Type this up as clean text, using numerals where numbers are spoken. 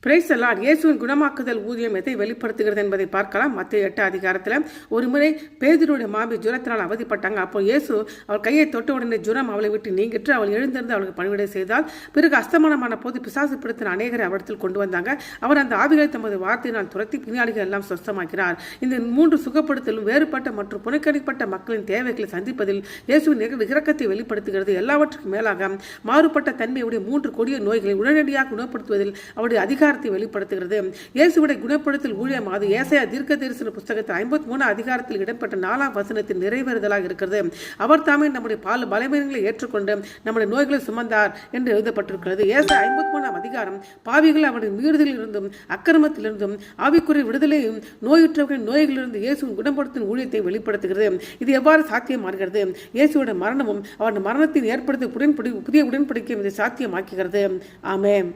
Praise the Lord. இயேசுவின் குணமாக்குதல் ஊதியம் எதை வெளிப்படுத்துகிறது என்பதை பார்க்கலாம். மத்திய 8 அதிகாரத்தில் ஒரு முறை பேதுருடைய மாமி ஜுரத்தினால் அவதிப்பட்டாங்க. அப்போ இயேசு அவள் கையை தொட்ட உடனே ஜுரம் அவளை விட்டு நீங்கிட்டு அவள் எழுந்திருந்து அவளுக்கு பணிவிடை செய்தால். பிறகு அஸ்தமனமான போது பிசாசு பிடித்த அநேகரை அவரிடத்தில் கொண்டு வந்தாங்க. அவர் அந்த ஆவிகளை தமது வார்த்தையினால் துரத்தி பின்னாளிகள் எல்லாம் சொஸ்தமாக்கினார். இந்த 3 சுகப்படுத்தலும் வேறுபட்ட மற்றும் புறக்கணிக்கப்பட்ட மக்களின் தேவைகளை சந்திப்பதில் இயேசுவின் இரக்கத்தை வெளிப்படுத்துகிறது. எல்லாவற்றுக்கும் மேலாக மாறுபட்ட தன்மையுடைய 3 கொடிய நோய்களை உடனடியாக குணப்படுத்துவதில் அவருடைய அதிகாரத்தை வெளிப்படுத்துகிறது. இயேசுவுடைய குணப்படுத்தல் ஊழியம் அது ஏசாயா தீர்க்கதரிசன புத்தகத்தில் 53 அதிகாரத்தில் இடம்பெற்ற 4ஆம் வசனத்தின் நிறைவேறுதலாக இருக்கிறது. அவர் தாமே நம்முடைய பலவீனங்களை ஏற்றுக்கொண்டு நம்முடைய நோய்களை சுமந்தார் என்று எழுதப்பட்டிருக்கிறது. ஏசாயா 53ஆம் அதிகாரம் பாவிகள் அவருடைய மீறுதலில் இருந்தும் அக்கிரமத்திலிருந்தும் ஆவிக்குரிய விடுதலையும் நோயுற்றவர்களின் நோய்களிலிருந்து இயேசுவின் குணப்படுத்தும் ஊழியத்தை வெளிப்படுத்துகிறது. இது எவ்வாறு சாத்தியமாகிறது? இயேசுவோட மரணமும் அவருடைய மரணத்தின் ஏற்படுத்த புதிய உடன்படிக்கையும் இதை சாத்தியமாக்குகிறது. ஆமென்.